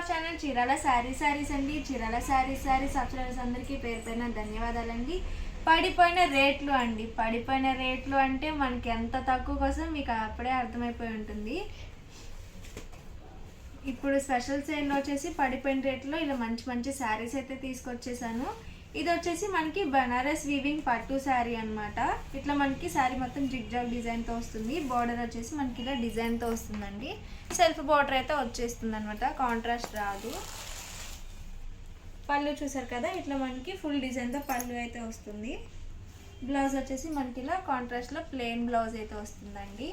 Channel Chirala saris అండి. Chirala saris subscribers అందరికీ పేరు పేరున ధన్యవాదాలండి. పడిపోయిన రేట్లు అంటే మనకి ఎంత తక్కువ కోసం మీకు అప్పుడే అర్థమైపోయి ఉంటుంది. ఇప్పుడు స్పెషల్ సేల్లో వచ్చేసి పడిపోయిన రేట్లో ఇలా మంచి మంచి శారీస్ అయితే తీసుకొచ్చేసాను. ఇది వచ్చేసి మనకి బనారస్ వీవింగ్ పట్టు శారీ అనమాట. ఇట్లా మనకి శారీ మొత్తం జిగ్జాగ్ డిజైన్తో వస్తుంది. బార్డర్ వచ్చేసి మనకి ఇలా డిజైన్తో వస్తుందండి. సెల్ఫ్ బార్డర్ అయితే వచ్చేస్తుంది అనమాట, కాంట్రాస్ట్ రాదు. పళ్ళు చూసారు కదా, ఇట్లా మనకి ఫుల్ డిజైన్తో పళ్ళు అయితే వస్తుంది. బ్లౌజ్ వచ్చేసి మనకి ఇలా కాంట్రాస్ట్లో ప్లెయిన్ బ్లౌజ్ అయితే వస్తుందండి.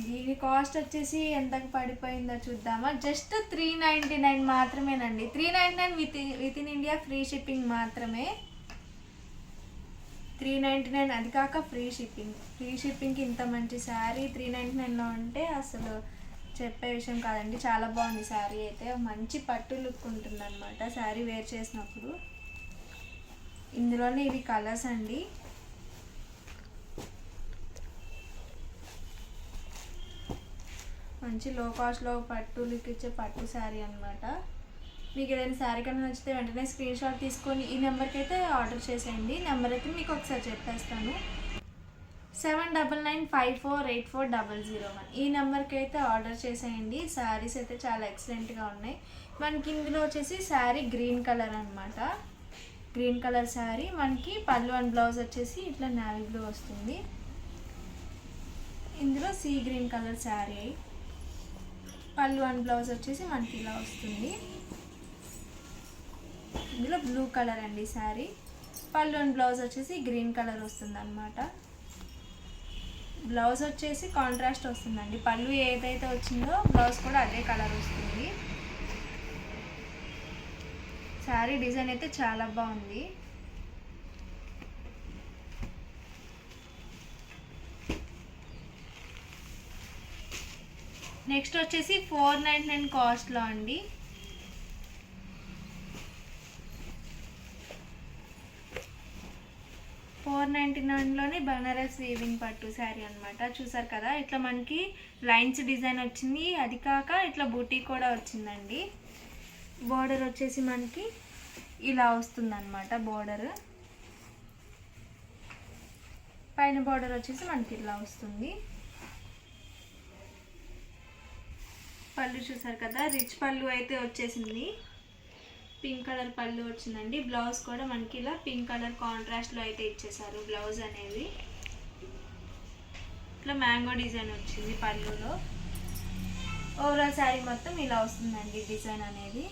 దీని కాస్ట్ వచ్చేసి ఎంతకు పడిపోయిందో చూద్దామా. జస్ట్ 399 మాత్రమేనండి. 399 with in India free shipping మాత్రమే. 399 అది కాక ఫ్రీ షిప్పింగ్కి ఇంత మంచి శారీ 399లో ఉంటే అసలు చెప్పే విషయం కాదండి. చాలా బాగుంది శారీ అయితే. మంచి పట్టు లుక్ ఉంటుంది అనమాట శారీ వేర్ చేసినప్పుడు. ఇందులోనే ఇవి కలర్స్ అండి. మంచి లో కాస్ట్లో పట్టు లుక్ ఇచ్చే పట్టు శారీ అనమాట. మీకు ఏదైనా శారీ కన్నా నచ్చితే వెంటనే స్క్రీన్ షాట్ తీసుకొని ఈ నెంబర్కి అయితే ఆర్డర్ చేసేయండి. నెంబర్ అయితే మీకు ఒకసారి చెప్పేస్తాను, 7995484001. ఈ నెంబర్కి అయితే ఆర్డర్ చేసేయండి. శారీస్ అయితే చాలా ఎక్సలెంట్గా ఉన్నాయి. మనకి ఇందులో వచ్చేసి శారీ గ్రీన్ కలర్ అనమాట. గ్రీన్ కలర్ శారీ మనకి పళ్ళు అండ్ బ్లౌజ్ వచ్చేసి ఇట్లా నేవీ బ్లూ వస్తుంది. ఇందులో సీ గ్రీన్ కలర్ శారీ, పళ్ళు అండ్ బ్లౌజ్ వచ్చేసి మనకి ఇలా వస్తుంది. ఇందులో బ్లూ కలర్ అండి శారీ. పళ్ళు అండ్ బ్లౌజ్ వచ్చేసి గ్రీన్ కలర్ వస్తుంది అనమాట. బ్లౌజ్ వచ్చేసి కాంట్రాస్ట్ వస్తుందండి. పళ్ళు ఏదైతే వచ్చిందో బ్లౌజ్ కూడా అదే కలర్ వస్తుంది. శారీ డిజైన్ అయితే చాలా బాగుంది. నెక్స్ట్ వచ్చేసి 499 కాస్ట్లో అండి. $499లోనే బనారస్ వీవింగ్ పట్టు శారీ అనమాట. చూసారు కదా, ఇట్లా మనకి లైన్స్ డిజైన్ వచ్చింది. అది కాక ఇట్లా బూటీ కూడా వచ్చిందండి. బోర్డర్ వచ్చేసి మనకి ఇలా వస్తుంది అనమాట. బోర్డర్ పైన బోర్డర్ వచ్చేసి మనకి ఇలా వస్తుంది. పళ్ళు చూసారు కదా, రిచ్ పళ్ళు అయితే వచ్చేసింది. పింక్ కలర్ పళ్ళు వచ్చిందండి. బ్లౌజ్ కూడా మనకి ఇలా పింక్ కలర్ కాంట్రాస్ట్లో అయితే ఇచ్చేసారు బ్లౌజ్ అనేది. ఇట్లా మ్యాంగో డిజైన్ వచ్చింది పళ్ళులో. ఓవరాల్ శారీ మొత్తం ఇలా వస్తుందండి డిజైన్ అనేది.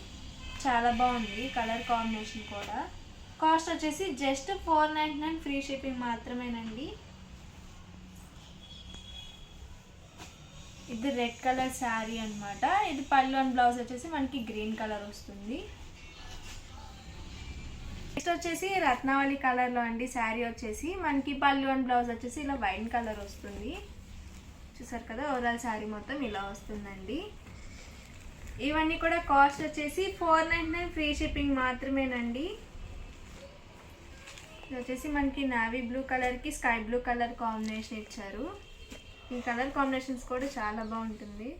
చాలా బాగుంది కలర్ కాంబినేషన్ కూడా. కాస్ట్ వచ్చేసి జస్ట్ 499 ఫ్రీ షిప్పింగ్ మాత్రమేనండి. ఇది రెడ్ కలర్ శారీ అనమాట. ఇది పళ్ళు అండ్ బ్లౌజ్ వచ్చేసి మనకి గ్రీన్ కలర్ వస్తుంది. నెక్స్ట్ వచ్చేసి రత్నావళి కలర్లో అండి శారీ వచ్చేసి మనకి పళ్ళు అండ్ బ్లౌజ్ వచ్చేసి ఇలా వైన్ కలర్ వస్తుంది. చూసారు కదా, ఓవరాల్ శారీ మొత్తం ఇలా వస్తుందండి. ఇవన్నీ కూడా కాస్ట్ వచ్చేసి 499 ఫ్రీ షిప్పింగ్ మాత్రమేనండి. ఇది వచ్చేసి మనకి నావీ బ్లూ కలర్కి స్కై బ్లూ కలర్ కాంబినేషన్ ఇచ్చారు. ఈ కలర్ కాంబినేషన్స్ కూడా చాలా బాగుంటుంది.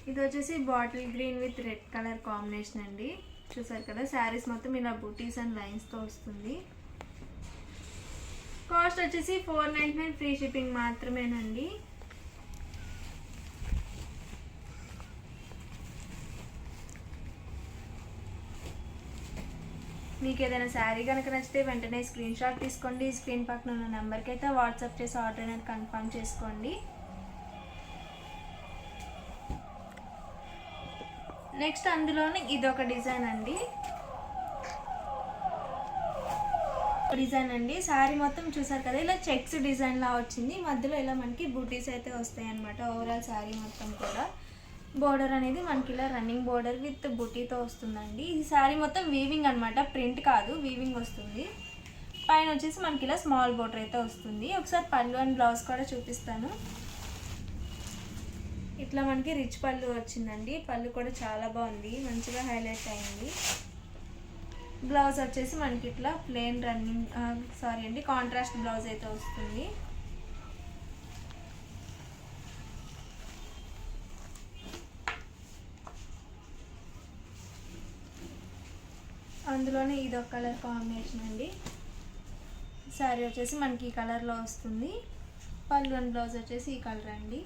ఇది వచ్చేసి bottle green with red colour combination అండి. చూసారు కదా, శారీస్ మొత్తం ఇలా బూటీస్ అండ్ లైన్స్తో వస్తుంది. కాస్ట్ వచ్చేసి 499 ఫ్రీ షిప్పింగ్ మాత్రమేనండి. మీకు ఏదైనా శారీ కనుక నచ్చితే వెంటనే స్క్రీన్ షాట్ తీసుకోండి. స్క్రీన్ పక్కన ఉన్న నెంబర్కి అయితే వాట్సాప్ చేసి ఆర్డర్ అనేది కన్ఫర్మ్ చేసుకోండి. నెక్స్ట్ అందులోనే ఇదొక డిజైన్ అండి. శారీ మొత్తం చూసారు కదా, ఇలా చెక్స్ డిజైన్ లా వచ్చింది. మధ్యలో ఇలా మనకి బూటీస్ అయితే వస్తాయి అనమాట. ఓవరాల్ శారీ మొత్తం కూడా బోర్డర్ అనేది మనకి ఇలా రన్నింగ్ బోర్డర్ విత్ బుటీతో వస్తుందండి. ఈ శారీ మొత్తం వీవింగ్ అనమాట, ప్రింట్ కాదు, వీవింగ్ వస్తుంది. పైన వచ్చేసి మనకి ఇలా స్మాల్ బోర్డర్ అయితే వస్తుంది. ఒకసారి పళ్ళు అండ్ బ్లౌజ్ కూడా చూపిస్తాను. ఇట్లా మనకి రిచ్ పళ్ళు వచ్చిందండి. పళ్ళు కూడా చాలా బాగుంది, మంచిగా హైలైట్ అయింది. బ్లౌజ్ వచ్చేసి మనకి ఇట్లా ప్లెయిన్ కాంట్రాస్ట్ బ్లౌజ్ అయితే వస్తుంది. అందులోనే ఇది ఒక కలర్ కాంబినేషన్ అండి. శారీ వచ్చేసి మనకి ఈ కలర్లో వస్తుంది. పళ్ళు అండ్ బ్లౌజ్ వచ్చేసి ఈ కలర్ అండి.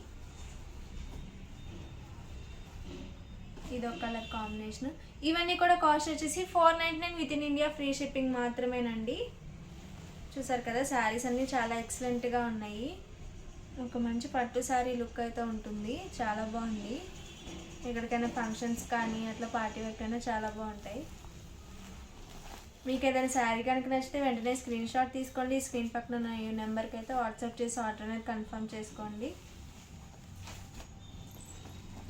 ఇది ఒక కలర్ కాంబినేషన్. ఇవన్నీ కూడా కాస్ట్ వచ్చేసి 499 with in India free shipping మాత్రమేనండి. చూసారు కదా, శారీస్ అన్నీ చాలా ఎక్సలెంట్గా ఉన్నాయి. ఒక మంచి పట్టు శారీ లుక్ అయితే ఉంటుంది, చాలా బాగుంది. ఎక్కడికైనా ఫంక్షన్స్ కానీ అట్లా పార్టీ వేర్ కైనా చాలా బాగుంటాయి. మీకు ఏదైనా శారీ కనుక నచ్చితే వెంటనే స్క్రీన్ షాట్ తీసుకోండి. స్క్రీన్ పక్కన ఉన్న ఈ నెంబర్కి అయితే వాట్సాప్ చేసి ఆర్డర్ అనేది కన్ఫర్మ్ చేసుకోండి.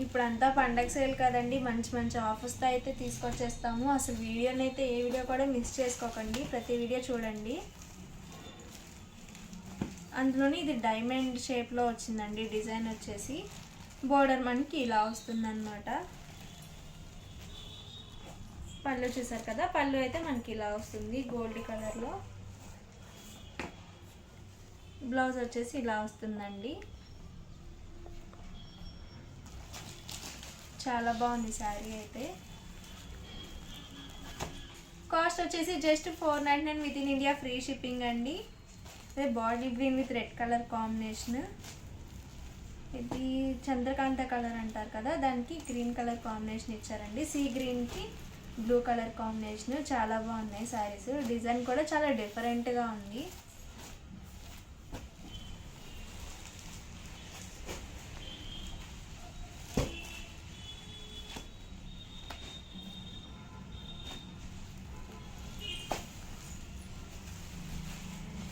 ఇప్పుడంతా పండగ సేల్ కదండి, మంచి మంచి ఆఫర్స్తో అయితే తీసుకొచ్చేస్తాము. అసలు వీడియోని అయితే ఏ వీడియో కూడా మిస్ చేసుకోకండి, ప్రతి వీడియో చూడండి. అందులోని ఇది డైమండ్ షేప్లో వచ్చిందండి డిజైన్ వచ్చేసి. బోర్డర్ మనకి ఇలా వస్తుందన్నమాట. పళ్ళు చూసారు కదా, పళ్ళు అయితే మనకి ఇలా వస్తుంది గోల్డ్ కలర్లో. బ్లౌజ్ వచ్చేసి ఇలా వస్తుందండి. చాలా బాగుంది శారీ అయితే. కాస్ట్ వచ్చేసి just 499 with in India free shipping అండి. అదే body green with red colour combination. ఇది చంద్రకాంత కలర్ అంటారు కదా, దానికి గ్రీన్ కలర్ కాంబినేషన్ ఇచ్చారండి. సీ గ్రీన్కి బ్లూ కలర్ కాంబినేషన్. చాలా బాగున్నాయి శారీస్. డిజైన్ కూడా చాలా డిఫరెంట్గా ఉంది.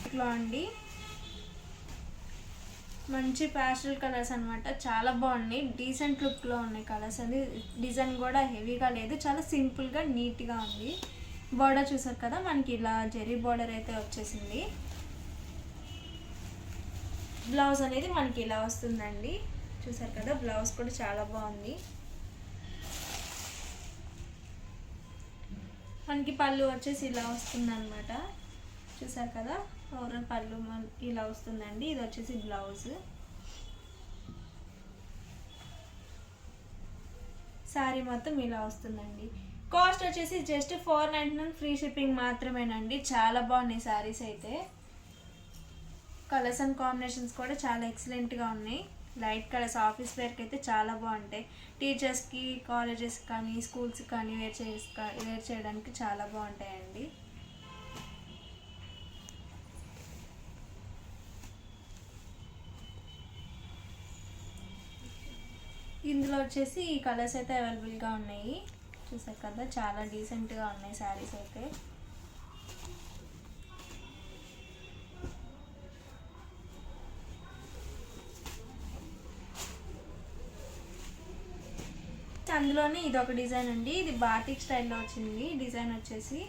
ఇట్లా అండి మంచి ప్యాస్టల్ కలర్స్ అనమాట, చాలా బాగున్నాయి. డీసెంట్ లుక్లో ఉన్నాయి కలర్స్. అది డిజైన్ కూడా హెవీగా లేదు, చాలా సింపుల్గా నీట్గా ఉంది. బార్డర్ చూసారు కదా, మనకి ఇలా జెరీ బార్డర్ అయితే వచ్చేసింది. బ్లౌజ్ అనేది మనకి ఇలా వస్తుందండి. చూసారు కదా, బ్లౌజ్ కూడా చాలా బాగుంది. మనకి పళ్ళు వచ్చేసి ఇలా వస్తుంది అనమాట. చూసారు కదా, ఓవరాల్ పళ్ళు ఇలా వస్తుందండి. ఇది వచ్చేసి బ్లౌజ్. శారీ మొత్తం ఇలా వస్తుందండి. కాస్ట్ వచ్చేసి జస్ట్ 499 ఫ్రీ షిప్పింగ్ మాత్రమేనండి. చాలా బాగున్నాయి శారీస్ అయితే. కలర్స్ అండ్ కాంబినేషన్స్ కూడా చాలా ఎక్సలెంట్గా ఉన్నాయి. లైట్ కలర్స్ ఆఫీస్ వేర్కి అయితే చాలా బాగుంటాయి. టీచర్స్కి, కాలేజెస్ కానీ, స్కూల్స్కి కానీ వేర్ చేయడానికి చాలా బాగుంటాయండి. ఇందులో వచ్చేసి ఈ కలర్స్ అయితే అవైలబుల్గా ఉన్నాయి. చూసారు కదా, చాలా డీసెంట్గా ఉన్నాయి శారీస్ అయితే. అందులోనే ఇది ఒక డిజైన్ అండి. ఇది బాటిక్ స్టైల్లో వచ్చింది డిజైన్ వచ్చేసి.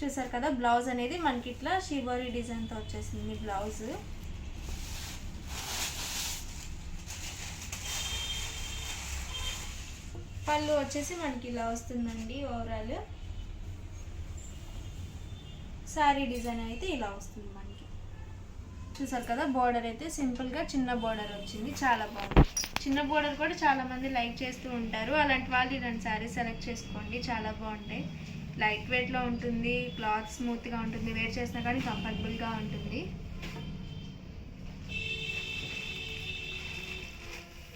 చూసారు కదా, బ్లౌజ్ అనేది మనకి ఇట్లా షిబోరి డిజైన్తో వచ్చేసింది బ్లౌజ్. పళ్ళు వచ్చేసి మనకి ఇలా వస్తుందండి. ఓవరాల్ శారీ డిజైన్ అయితే ఇలా వస్తుంది మనకి. చూసారు కదా, బోర్డర్ అయితే సింపుల్గా చిన్న బోర్డర్ వచ్చింది, చాలా బాగుంది. చిన్న బోర్డర్ కూడా చాలామంది లైక్ చేస్తూ ఉంటారు. అలాంటి వాళ్ళు ఇలాంటి శారీ సెలెక్ట్ చేసుకోండి, చాలా బాగుంటాయి. లైట్ వెయిట్లో ఉంటుంది, క్లాత్ స్మూత్గా ఉంటుంది, వేర్ చేసినా కానీ కంఫర్టబుల్గా ఉంటుంది.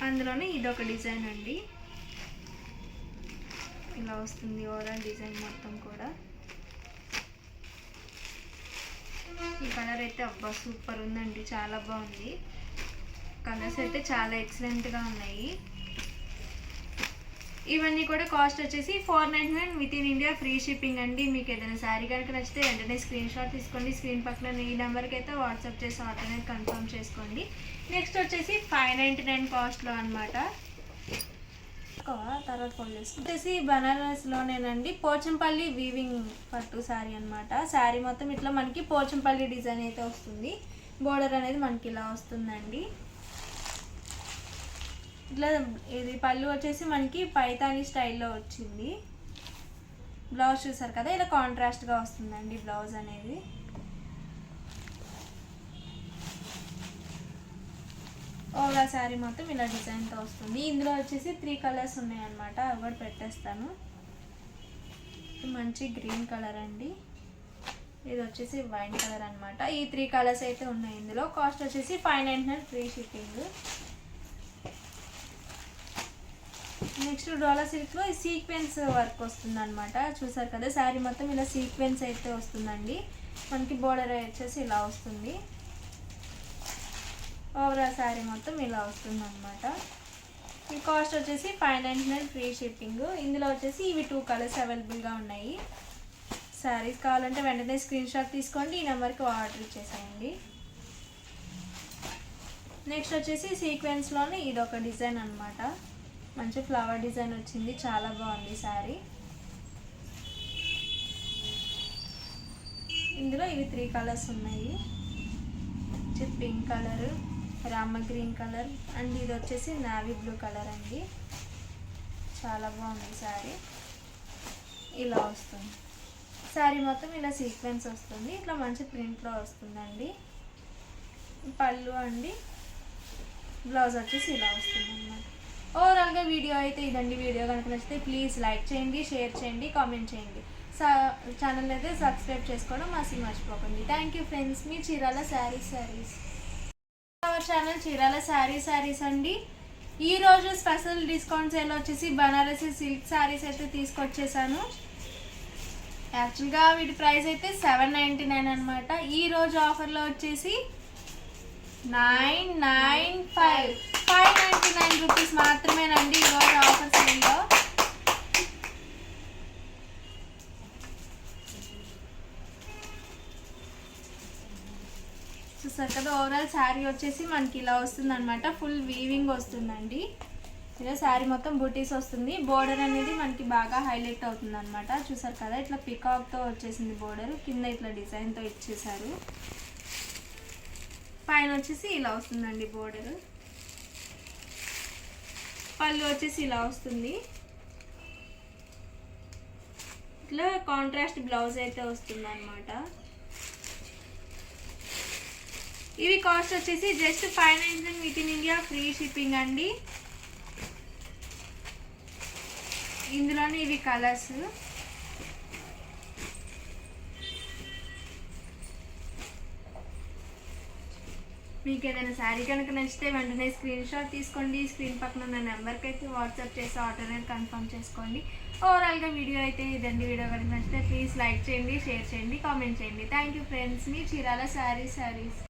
అందులోనే ఇదొక డిజైన్ అండి. ఇలా వస్తుంది ఓవరాల్ డిజైన్ మొత్తం కూడా. ఈ కలర్ అయితే అబ్బా సూపర్ ఉందండి, చాలా బాగుంది. కలర్స్ అయితే చాలా ఎక్సలెంట్గా ఉన్నాయి. ఇవన్నీ కూడా కాస్ట్ వచ్చేసి 499 with in India free shipping అండి. మీకు ఏదైనా శారీ కనుక నచ్చితే వెంటనే స్క్రీన్ షాట్ తీసుకోండి. స్క్రీన్ పక్కన ఈ నెంబర్కి అయితే వాట్సాప్ చేసి ఆర్డర్ అనేది కన్ఫర్మ్ చేసుకోండి. నెక్స్ట్ వచ్చేసి 599 కాస్ట్లో అనమాట. తర్వాత ఫోన్ వచ్చేసి బనారస్లోనేనండి. పోచంపల్లి వీవింగ్ పట్టు శారీ అనమాట. శారీ మొత్తం ఇట్లా మనకి పోచంపల్లి డిజైన్ అయితే వస్తుంది. బోర్డర్ అనేది మనకి ఇలా వస్తుందండి. ఇట్లా ఇది పళ్ళు వచ్చేసి మనకి పైతాని స్టైల్లో వచ్చింది. బ్లౌజ్ చూసారు కదా, ఇలా కాంట్రాస్ట్గా వస్తుందండి బ్లౌజ్ అనేది. ఓవరాల్ శారీ మొత్తం ఇలా డిజైన్తో వస్తుంది. ఇందులో వచ్చేసి 3 కలర్స్ ఉన్నాయన్నమాట, అవి కూడా పెట్టేస్తాను. మంచి గ్రీన్ కలర్ అండి. ఇది వచ్చేసి వైన్ కలర్ అనమాట. ఈ 3 కలర్స్ అయితే ఉన్నాయి ఇందులో. కాస్ట్ వచ్చేసి 599 ఫ్రీ షిప్పింగ్. నెక్స్ట్ డోలా సిల్క్లో ఈ సీక్వెన్స్ వర్క్ వస్తుంది అనమాట. చూసారు కదా, శారీ మొత్తం ఇలా సీక్వెన్స్ అయితే వస్తుందండి. మనకి బోర్డర్ వచ్చేసి ఇలా వస్తుంది. ఓవరాల్ శారీ మొత్తం ఇలా వస్తుంది అనమాట. ఈ కాస్ట్ వచ్చేసి 599 ఫ్రీ షిప్పింగ్. ఇందులో వచ్చేసి ఇవి 2 కలర్స్ అవైలబుల్గా ఉన్నాయి. శారీస్ కావాలంటే వెంటనే స్క్రీన్ షాట్ తీసుకోండి, ఈ నెంబర్కి ఆర్డర్ ఇచ్చేసేయండి. నెక్స్ట్ వచ్చేసి సీక్వెన్స్లోనే ఇది ఒక డిజైన్ అనమాట. మంచి ఫ్లవర్ డిజైన్ వచ్చింది, చాలా బాగుంది శారీ. ఇందులో ఇవి 3 కలర్స్ ఉన్నాయి. Pink colour, Rama green colour and ఇది వచ్చేసి నావీ బ్లూ కలర్ అండి. చాలా బాగుంది శారీ. ఇలా వస్తుంది శారీ మొత్తం, ఇలా సీక్వెన్స్ వస్తుంది. ఇట్లా మంచి ప్రింట్లో వస్తుందండి. పళ్ళు అండి, బ్లౌజ్ వచ్చేసి ఇలా వస్తుంది అన్నమాట. ఓవరాల్గా వీడియో అయితే ఇదండి. వీడియో కనుక నచ్చితే ప్లీజ్ లైక్ చేయండి, షేర్ చేయండి, కామెంట్ చేయండి. ఛానల్ అయితే సబ్స్క్రైబ్ చేసుకోవడం అసలు మర్చిపోకండి. Thank you friends. Me Chirala saris our channel Chirala saris అండి. ఈరోజు స్పెషల్ డిస్కౌంట్ సేల్ వచ్చేసి బనారసి సిల్క్ శారీస్ అయితే తీసుకొచ్చేసాను. యాక్చువల్గా వీటి ప్రైస్ అయితే 799 అనమాట. ఈరోజు ఆఫర్లో వచ్చేసి 599 రూపీస్ మాత్రమేనండి ఈరోజు ఆఫర్ సేల్లో. చూసారు కదా, ఓవరాల్ శారీ వచ్చేసి మనకి ఇలా వస్తుంది అనమాట. ఫుల్ వీవింగ్ వస్తుందండి. ఇలా శారీ మొత్తం బూటీస్ వస్తుంది. బోర్డర్ అనేది మనకి బాగా హైలైట్ అవుతుంది అనమాట. చూసారు కదా, ఇట్లా పికాక్తో వచ్చేసింది బోర్డర్. కింద ఇట్లా డిజైన్తో ఇచ్చేసారు. పైన వచ్చేసి ఇలా వస్తుందండి బోర్డర్. పళ్ళు వచ్చేసి ఇలా వస్తుంది. ఇట్లా కాంట్రాస్ట్ బ్లౌజ్ అయితే వస్తుంది అనమాట. ఇవి కాస్ట్ వచ్చేసి just 599 with in India free shipping అండి. ఇందులోనే ఇవి కలర్స్. మీకు ఏదైనా శారీ కనుక నచ్చితే వెంటనే స్క్రీన్ షాట్ తీసుకోండి. స్క్రీన్ పక్కన ఉన్న నెంబర్కి అయితే వాట్సాప్ చేసి ఆర్డర్ అనేది కన్ఫర్మ్ చేసుకోండి. ఓవరాల్గా వీడియో అయితే ఇదండి. వీడియో కనుక నచ్చితే ప్లీజ్ లైక్ చేయండి, షేర్ చేయండి, కామెంట్ చేయండి. Thank you friends. Me Chirala saris